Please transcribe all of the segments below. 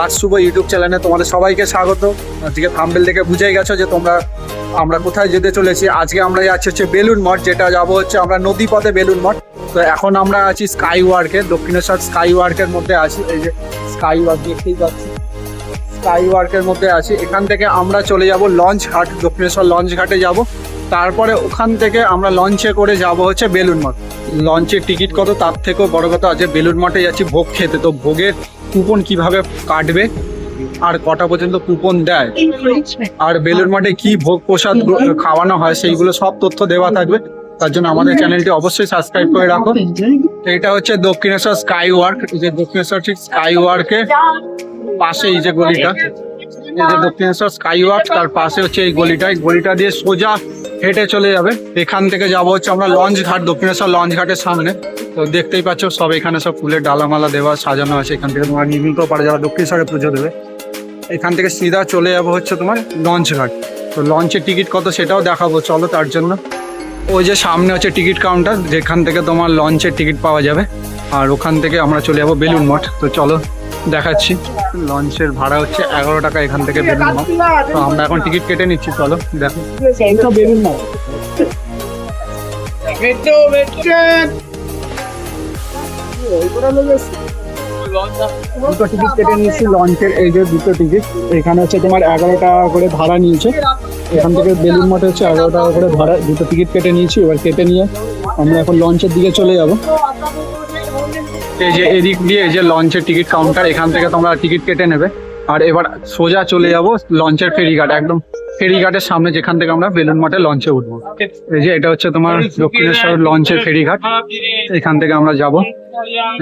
আজ শুভ ইউটিউব চ্যানেলে তোমাদের সবাইকে স্বাগত। আজকে থাম্বনেল দেখে বুঝেই গেছো যে আমরা কোথায় যেতে চলেছি। আজকে আমরা যাচ্ছি হচ্ছে বেলুন মঠ, যেটা যাবো হচ্ছে আমরা নদী পথে বেলুন মঠ। তো এখন আমরা আছি স্কাই ওয়ার্কে, দক্ষিণেশ্বর স্কাই ওয়ার্কের মধ্যে আছি। এই যে স্কাই ওয়ার্ক দেখতেই পাচ্ছি, স্কাই ওয়ার্কের মধ্যে আছি। এখান থেকে আমরা চলে যাব লঞ্চ ঘাট, দক্ষিণেশ্বর লঞ্চ ঘাটে যাব। তারপরে ওখান থেকে আমরা লঞ্চে করে যাব হচ্ছে বেলুন মঠ। লঞ্চের টিকিট কত তার থেকেও বড় কথা, আজকে বেলুন মঠে যাচ্ছি ভোগ খেতে। তো ভোগের কুপন কিভাবে কাটবে আর কটা পর্যন্ত কুপন দেয় আর বেলুন মঠে কি ভোগ প্রসাদ খাওয়ানো হয় সেইগুলো সব তথ্য দেওয়া থাকবে। তার জন্য আমাদের চ্যানেলটি অবশ্যই সাবস্ক্রাইব করে রাখো। এটা হচ্ছে দক্ষিণেশ্বর স্কাই ওয়ার্ক। এই যে দক্ষিণেশ্বর ঠিক স্কাই ওয়ার্কের পাশে এই যে গলিটা, এই যে দক্ষিণেশ্বর স্কাই ওয়ার্ক, তার পাশে হচ্ছে এই গলিটা। এই গলিটা দিয়ে সোজা হেঁটে চলে যাবে। এখান থেকে যাবো হচ্ছে আমরা লঞ্চ ঘাট, দক্ষিণেশ্বর লঞ্চ ঘাটের সামনে। তো দেখতেই পাচ্ছ সব এখানে সব ফুলের ডালামালা দেওয়া সাজানো আছে। এখান থেকে তোমার নির্মিত পারে যারা দক্ষিণেশ্বরে পুজো দেবে। এখান থেকে সিধা চলে যাবো হচ্ছে তোমার লঞ্চ ঘাট। তো লঞ্চের টিকিট কত সেটাও দেখাবো, চলো। তার জন্য ওই যে সামনে হচ্ছে টিকিট কাউন্টার, যেখান থেকে তোমার লঞ্চের টিকিট পাওয়া যাবে। আর ওখান থেকে আমরা চলে যাবো বেলুন মঠ। তো চলো দেখাচ্ছি। লঞ্চের ভাড়া হচ্ছে 11 টাকা এখান থেকে বেলুন মঠ। তো আমরা এখন টিকিট কেটে নিচ্ছি, চলো দেখো। বেলুন মঠ দুটো টিকিট কেটে নিয়েছি লঞ্চের। এই যে দুটো টিকিট, এখানে হচ্ছে তোমার 11 টাকা করে ভাড়া নিয়েছে। এখান থেকে বেলুন মঠে হচ্ছে 11 টাকা করে ভাড়া। দুটো টিকিট কেটে নিয়েছি, এবার কেটে নিয়ে আমরা এখন লঞ্চের দিকে চলে যাব। এই যে এদিক দিয়ে এই যে লঞ্চের টিকিট কাউন্টার, এখান থেকে তোমরা টিকিট কেটে নেবে। আর এবার সোজা চলে যাব লঞ্চের ফেরিঘাট, একদম ফেরিঘাটের সামনে, যেখান থেকে আমরা বেলুন মঠে লঞ্চে উঠবো। এই যে এটা হচ্ছে তোমার দক্ষিণেশ্বর লঞ্চের ফেরিঘাট। এখান থেকে আমরা যাব,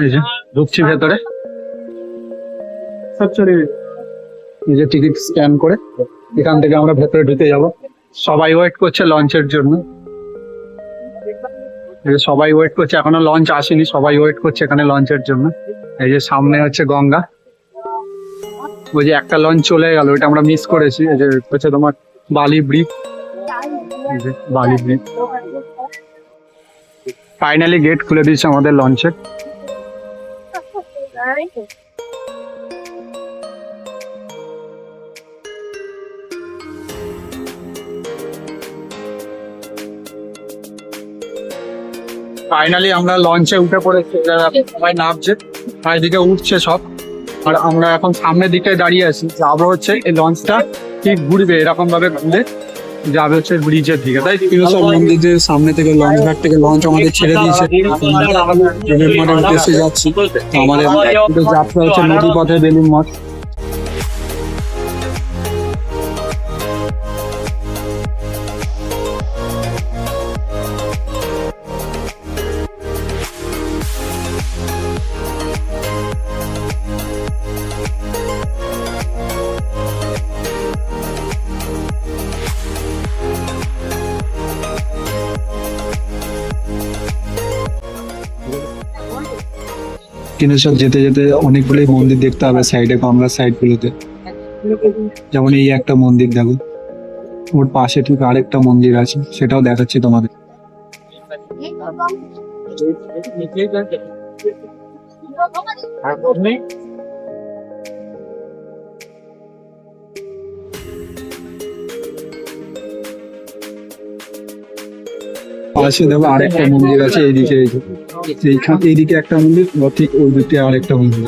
এই যে ঢুকছি ভেতরে। এই যে টিকিট স্ক্যান করে এখান থেকে আমরা ভেতরে ঢুকে যাব। সবাই ওয়েট করছে লঞ্চের জন্য, সবাই ওয়েট করছে, এখনো লঞ্চ আসেনি, সবাই ওয়েট করছে এখানে লঞ্চের জন্য। এই যে সামনে হচ্ছে গঙ্গা, ওই যে একটা লঞ্চ চলে গেল, ওইটা আমরা মিস করেছি। এই যে হচ্ছে তোমার বালি ব্রিজ, বালি ব্রিজ। ফাইনালি গেট খুলে দিয়েছে আমাদের লঞ্চের। ফাইনালি আমরা লঞ্চে উঠে পড়েছি, সবাই নামছে, চারিদিকে উঠছে সব। আর আমরা এখন সামনের দিকে দাঁড়িয়ে আছি, যাবো হচ্ছে এই লঞ্চটা ঠিক ঘুরবে এরকম ভাবে ঘুরে যাবে হচ্ছে ব্রিজের দিকে। তাই সব মন্দিরের সামনে থেকে লঞ্চ ঘাট থেকে লঞ্চ আমাদের ছেড়ে দিয়েছে, বেলুন মঠের উদ্দেশ্যে যাচ্ছি। আমাদের যাত্রা হচ্ছে নদী পথে বেলুন মঠ। দক্ষিণেশ্বর যেতে যেতে অনেকগুলোই মন্দির দেখতে হবে সাইডে, গঙ্গার সাইড গুলোতে। যেমন এই একটা মন্দির দেখো, ওর পাশে ঠিক আরেকটা মন্দির আছে, সেটাও দেখাচ্ছি তোমাদের। পাশে দেখো আরেকটা মন্দির আছে, এইদিকে এইদিকে একটা মন্দির, ঠিক ওই দিকে আরেকটা মন্দির।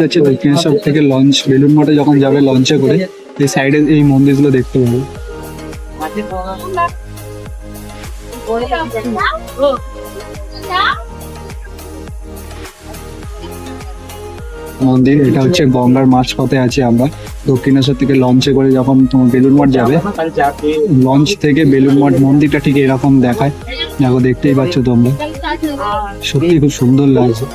হচ্ছে দক্ষিণেশ্বর থেকে লঞ্চ বেলুন মঠে যখন যাবে লঞ্চে করে, এই সাইডে এই মন্দিরগুলো দেখতে পাবো। মন্দির এটা হচ্ছে গঙ্গার মাঝপথে আছে। আমরা দক্ষিণেশ্বর থেকে লঞ্চে করে যখন তোমার বেলুন মঠ যাবে, লঞ্চ থেকে বেলুন মঠ মন্দিরটা ঠিক এরকম দেখায়। দেখো, দেখতেই পাচ্ছ তোমরা, সত্যি খুব সুন্দর লাগছে।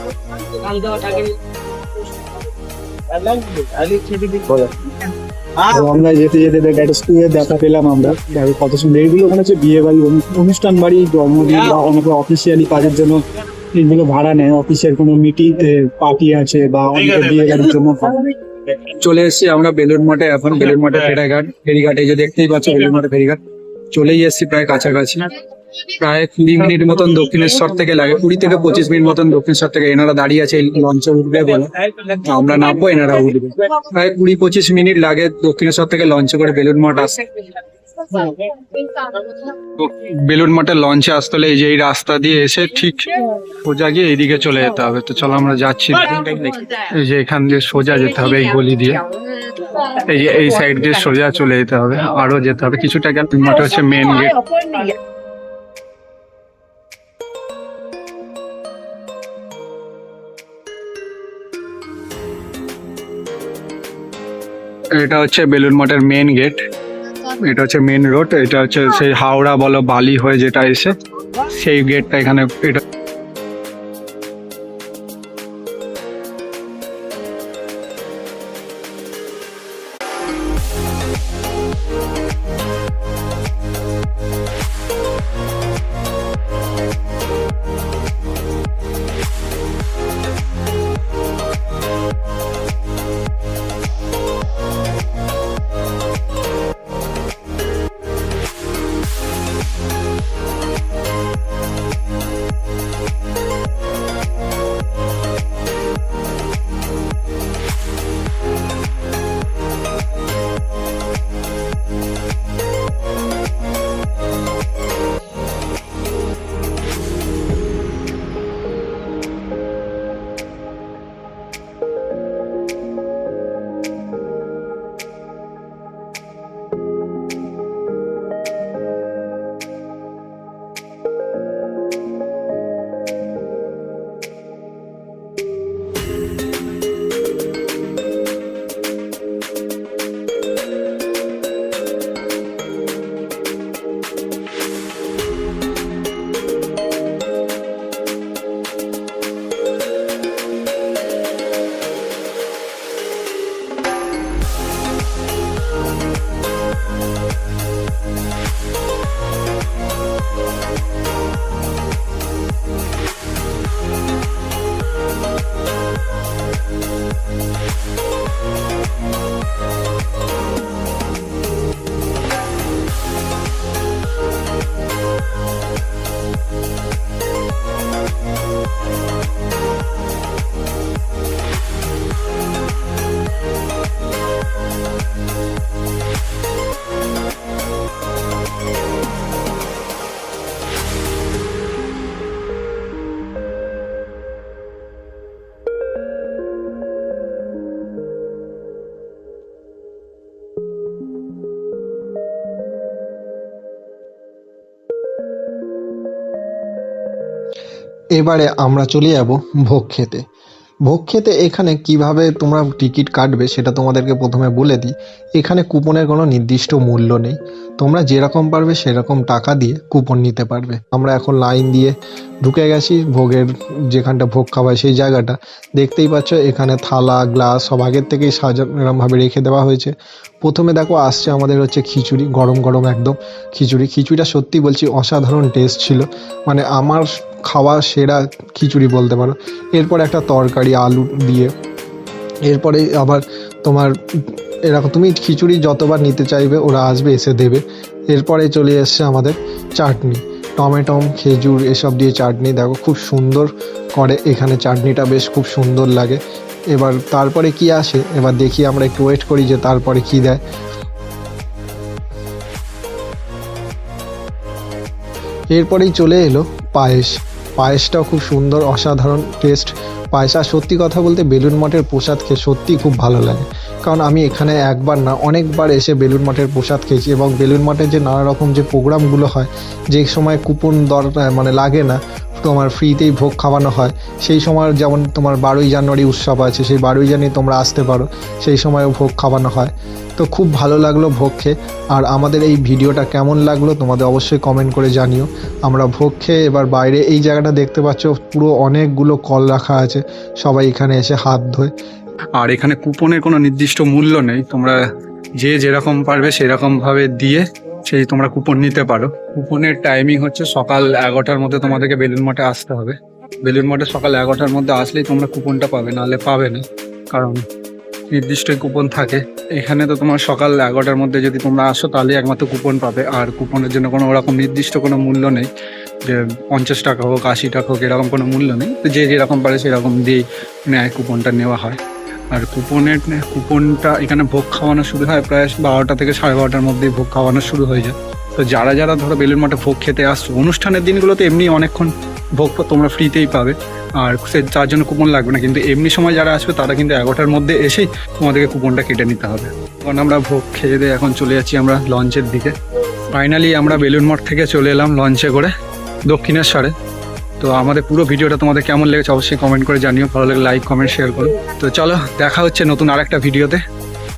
আমরা যেতে যেতে একটা স্কুলে দেখা পেলাম আমরা, কত সুন্দর এগুলো। ওখানে হচ্ছে বিয়ে বাড়ি, অনুষ্ঠান বাড়ি, জন্মদিন বা অনেক অফিসিয়ালি কাজের জন্য এগুলো ভাড়া নেয়। অফিসের কোনো মিটিং পার্টি আছে বা অনেকে বিয়ে বাড়ির জন্য। চলে এসেছি আমরা বেলুন মঠে। এখন বেলুন মঠে ফেরিঘাট, এই যে দেখতেই পাচ্ছ বেলুন মঠে ফেরিঘাট। চলেই এসেছি প্রায় কাছাকাছি। প্রায় 20 মিনিট মতন দক্ষিণেশ্বর থেকে লাগে, 20 থেকে 25 মিনিট মতন দক্ষিণেশ্বর থেকে। এনারা দাঁড়িয়ে আছে এই লঞ্চে উঠবে বলে, আমরা নামবো, এনারা উঠবে। প্রায় 20-25 মিনিট লাগে দক্ষিণেশ্বর থেকে লঞ্চে করে বেলুড় মঠ আসতে। বেলুড় মঠের লঞ্চে আসতে হলে এই যে এই রাস্তা দিয়ে এসে ঠিক সোজা গিয়ে এইদিকে চলে যেতে হবে। তো চলো আমরা যাচ্ছি, এই যে এখান দিয়ে সোজা যেতে হবে এই গলি দিয়ে, এই যে এই সাইড দিয়ে সোজা চলে যেতে হবে, আরো যেতে হবে কিছুটা। মঠে হচ্ছে মেন গেট। এটা হচ্ছে বেলুড় মঠের মেন গেট, এটা হচ্ছে মেন রোড, এটা হচ্ছে সেই হাওড়া বলো বালি হয়ে যেটা এসে সেই গেটটা এখানে। এটা এবারে আমরা চলে যাব ভোগ খেতে। ভোগ খেতে এখানে কিভাবে তোমরা টিকিট কাটবে সেটা তোমাদেরকে প্রথমে বলে দিই। এখানে কুপনের কোনো নির্দিষ্ট মূল্য নেই, তোমরা যেরকম পারবে সেরকম টাকা দিয়ে কুপন নিতে পারবে। আমরা এখন লাইন দিয়ে ঢুকে গেছি ভোগের যেখানটা ভোগ খাওয়ায় সেই জায়গাটা। দেখতেই পাচ্ছ এখানে থালা গ্লাস সব আগের থেকেই এরমভাবে রেখে দেওয়া হয়েছে। প্রথমে দেখো আসছে আমাদের হচ্ছে খিচুড়ি, গরম গরম একদম খিচুড়িটা সত্যি বলছি অসাধারণ টেস্ট ছিল, মানে আমার খাওয়া সেরা খিচুড়ি বলতে পারো। এরপর একটা তরকারি আলু দিয়ে, এরপরে আবার তোমার এরকম তুমি খিচুড়ি যতবার নিতে চাইবে ওরা আসবে এসে দেবে। এরপরে চলে এসছে আমাদের চাটনি, টমেটো খেজুর এসব দিয়ে চাটনি, দেখো খুব সুন্দর করে এখানে চাটনিটা, বেশ খুব সুন্দর লাগে। এবার তারপরে কি আসে এবার দেখি, আমরা একটু ওয়েট করি যে তারপরে কি দেয়। এরপরেই চলে এলো পায়েসটাও খুব সুন্দর অসাধারণ টেস্ট পায়েস। আর সত্যি কথা বলতে বেলুড় মঠের প্রসাদ খেয়ে সত্যিই খুব ভালো লাগে, কারণ আমি এখানে একবার না অনেকবার এসে বেলুড় মঠের প্রসাদ খেয়েছি। এবং বেলুড় মঠের যে নানা রকম যে প্রোগ্রামগুলো হয়, যে সময় কুপন মানে লাগে না, তোমার ফ্রিতেই ভোগ খাওয়ানো হয়, সেই সময় যেমন তোমার 12ই জানুয়ারি উৎসব আছে, সেই 12ই জানুয়ারি তোমরা আসতে পারো, সেই সময়ও ভোগ খাওয়ানো হয়। তো খুব ভালো লাগলো ভোগ খেয়ে। আর আমাদের এই ভিডিওটা কেমন লাগলো তোমাদের অবশ্যই কমেন্ট করে জানিও। আমরা ভোগ খেয়ে এবার বাইরে এই জায়গাটা দেখতে পাচ্ছ পুরো অনেকগুলো কল রাখা আছে, সবাই এখানে এসে হাত ধোয়। আর এখানে কুপনের কোনো নির্দিষ্ট মূল্য নেই, তোমরা যে যেরকম পারবে সেরকমভাবে দিয়ে সেই তোমরা কুপন নিতে পারো। কুপনের টাইমিং হচ্ছে সকাল 11টার মধ্যে তোমাদেরকে বেলুড় মঠে আসতে হবে। বেলুড় মঠে সকাল 11টার মধ্যে আসলেই তোমরা কুপনটা পাবে, নাহলে পাবে না। কারণ নির্দিষ্ট কুপন থাকে। এখানে তো তোমার সকাল 11টার মধ্যে যদি তোমরা আসো তাহলে একমাত্র কুপন পাবে, আর কুপনের জন্য কোনো ওরকম নির্দিষ্ট কোনো মূল্য নেই যে 50 টাকা হোক 80 টাকা হোক, এরকম কোনো মূল্য নেই। তো যে যেরকম পারে সেরকম দিয়েই নেয়, কুপনটা নেওয়া হয়। আর কুপনটা এখানে ভোগ খাওয়ানো শুরু হয় প্রায় 12টা থেকে 12:30টার মধ্যেই ভোগ খাওয়ানো শুরু হয়ে যায়। তো যারা যারা ধরো বেলুড় মঠে ভোগ খেতে আসছো, অনুষ্ঠানের দিনগুলোতে এমনি অনেকক্ষণ ভোগ তোমরা ফ্রিতেই পাবে, আর তার জন্য কুপন লাগবে না। কিন্তু এমনি সময় যারা আসবে তারা কিন্তু 11টার মধ্যে এসেই তোমাদেরকে কুপনটা কেটে নিতে হবে। কারণ আমরা ভোগ খেয়ে দিয়ে এখন চলে যাচ্ছি আমরা লঞ্চের দিকে। ফাইনালি আমরা বেলুড় মঠ থেকে চলে এলাম লঞ্চে করে দক্ষিণেশ্বরে। তো আমাদের পুরো ভিডিওটা তোমাদের কেমন লেগেছে অবশ্যই কমেন্ট করে জানিও, ভালো লাগলে লাইক কমেন্ট শেয়ার করো। তো চলো দেখা হচ্ছে নতুন আরেকটা ভিডিওতে।